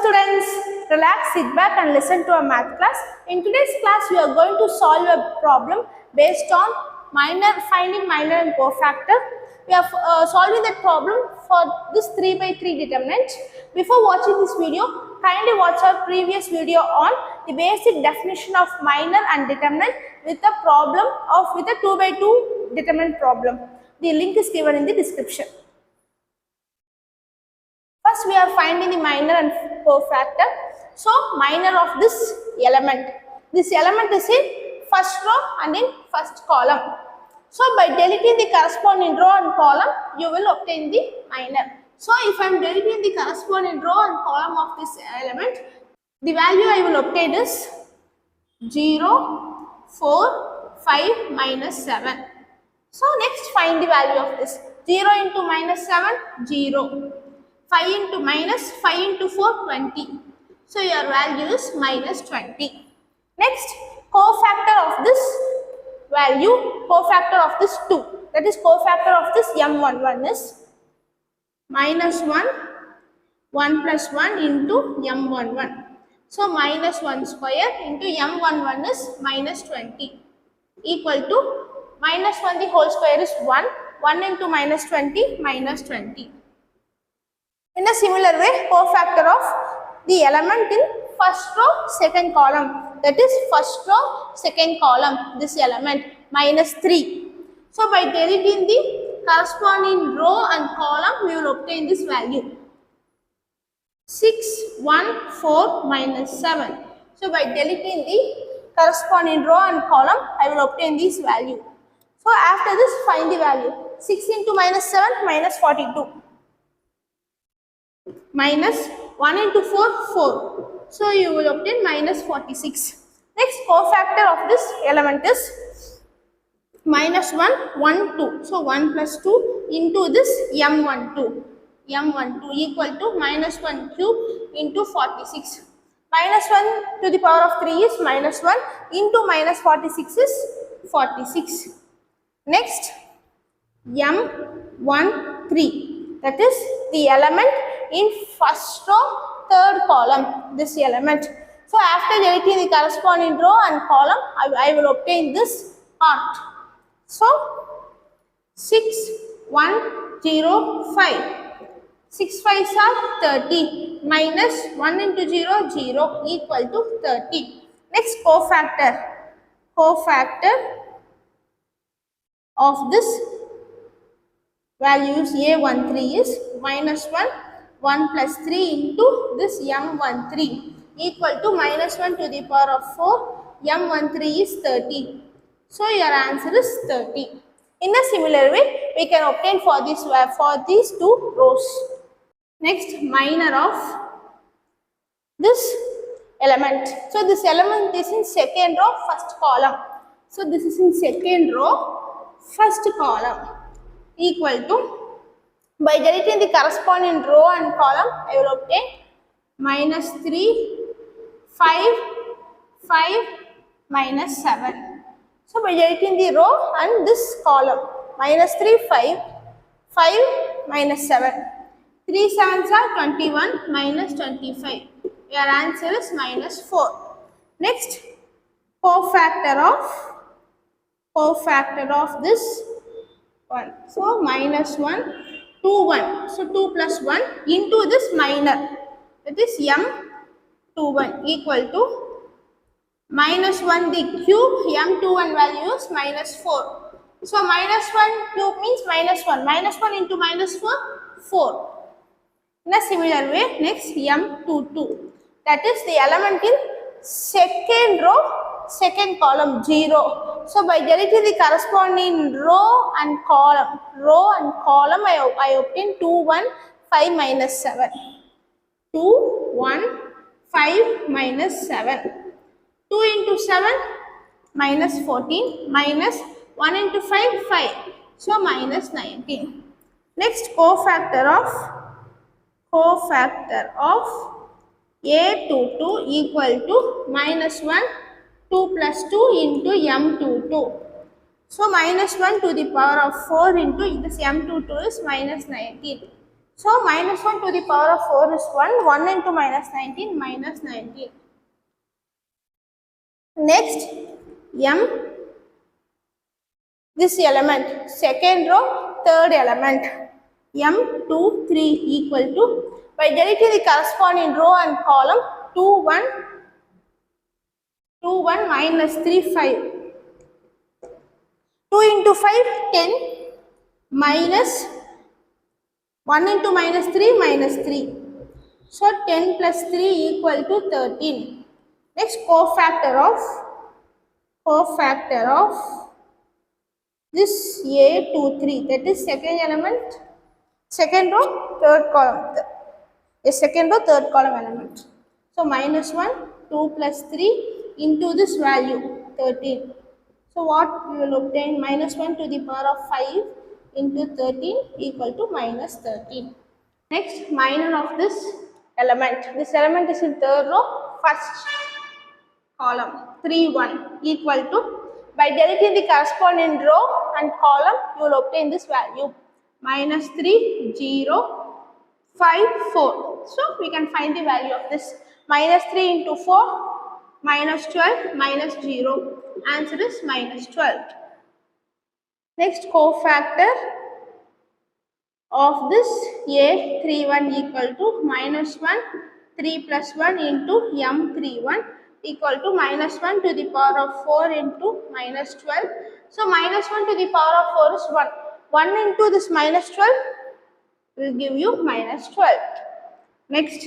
students, relax, sit back and listen to a math class. In today's class, we are going to solve a problem based on finding minor and cofactor. We are solving that problem for this 3 by 3 determinant. Before watching this video, kindly watch our previous video on the basic definition of minor and determinant with a problem with a 2 by 2 determinant problem. The link is given in the description. First, we are finding the minor and cofactor. So, minor of this element. This element is in first row and in first column. So, by deleting the corresponding row and column, you will obtain the minor. So, if I am deleting the corresponding row and column of this element, the value I will obtain is 0, 4, 5, minus 7. So, next find the value of this. 0 into minus 7, 0. 5 into minus 5 into 4, 20. So, your value is minus 20. Next, cofactor of this value, cofactor of this 2. That is cofactor of this m11 is minus 1, 1 plus 1 into m11. So, minus 1 square into m11 is minus 20 equal to minus 1 the whole square is 1. 1 into minus 20, minus 20. In a similar way, cofactor of the element in first row, second column. That is first row, second column, this element, minus 3. So, by deleting the corresponding row and column, we will obtain this value. 6, 1, 4, minus 7. So, by deleting the corresponding row and column, I will obtain this value. So, after this, find the value. 6 into minus 7, minus 42. Minus 1 into 4, 4. So, you will obtain minus 46. Next, cofactor of this element is minus 1, 1, 2. So, 1 plus 2 into this m12. m12 equal to minus 1 cube into 46. Minus 1 to the power of 3 is minus 1 into minus 46 is 46. Next, m13. That is the element in first row, third column, this element. So, after deleting the corresponding row and column, I will obtain this part. So, 6, 1, 0, 5. 6 5s are 30 minus 1 into 0, 0 equal to 30. Next, cofactor. Cofactor of this values A13 is minus 1, 1 plus 3 into this m13 equal to minus 1 to the power of 4, m13 is 30. So, your answer is 30. In a similar way, we can obtain for these two rows. Next, minor of this element. So, this element is in second row, first column. So, this is in second row, first column equal to, by deleting the corresponding row and column, I will obtain minus 3, 5, 5, minus 7. So, by deleting the row and this column, minus 3, 5, 5, minus 7. 3 7s are 21, minus 25. Your answer is minus 4. Next, cofactor of this one. So, minus 1, 2, 1. So, 2 plus 1 into this minor. That is m21 equal to minus 1 the cube, m21 value is minus 4. So, minus 1 cube means minus 1. Minus 1 into minus 4, 4. In a similar way, next m22. That is the element in second row, second column, 0. So, by deleting the corresponding row and column, I obtain 2, 1, 5, minus 7. 2, 1, 5, minus 7. 2 into 7, minus 14, minus 1 into 5, 5. So, minus 19. Next, cofactor of A22 equal to minus 1, 2 plus 2 into m22. So, minus 1 to the power of 4 into this m22 is minus 19. So minus 1 to the power of 4 is 1. 1 into minus 19, minus 19. Next, m, this element, second row, third element, m 2, 3 equal to, by deleting the corresponding row and column, 2, 1, 2, 1 minus 3, 5. 2 into 5, 10 minus 1 into minus 3, minus 3. So 10 plus 3 equal to 13. Next, cofactor of this A 2, 3, that is second element, second row, third column, a second row, third column element. So minus 1, 2 plus 3 into this value, 13. So what we will obtain? Minus 1 to the power of 5 into 13 equal to minus 13. Next, minor of this element. This element is in third row, first column, 3, 1 equal to, by deleting the corresponding row and column, you will obtain this value, minus 3, 0, 5, 4. So we can find the value of this. Minus 3 into 4, minus 12, minus 0. Answer is minus 12. Next, cofactor of this A 3, 1 equal to minus 1, 3 plus 1 into m 3, 1 equal to minus 1 to the power of 4 into minus 12. So minus 1 to the power of 4 is 1. 1 into this minus 12 will give you minus 12. Next,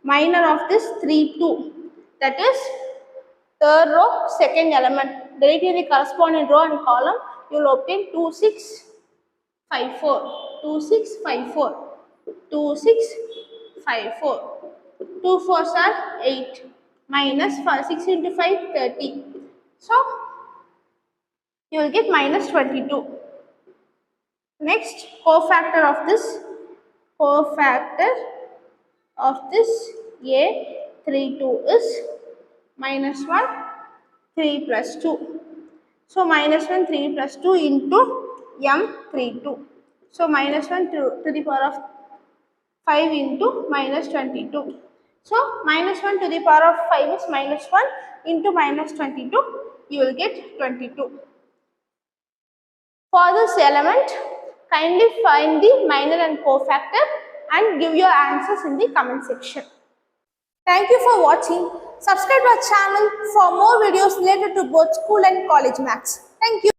minor of this 3, 2, that is third row, second element. Deleting the corresponding row and column, you will obtain 2, 6, 5, 4. 2, 6, 5, 4. 2, 6, 5, 4. 2 4s are 8. Minus 6 into 5, 30. So, you will get minus 22. Next, cofactor of this A 3, 2 is minus 1, 3 plus 2. So, minus 1, 3 plus 2 into m 3, 2. So, minus 1 to the power of 5 into minus 22. So, minus 1 to the power of 5 is minus 1 into minus 22. You will get 22. For this element, kindly find the minor and cofactor and give your answers in the comment section. Thank you for watching. Subscribe to our channel for more videos related to both school and college maths. Thank you.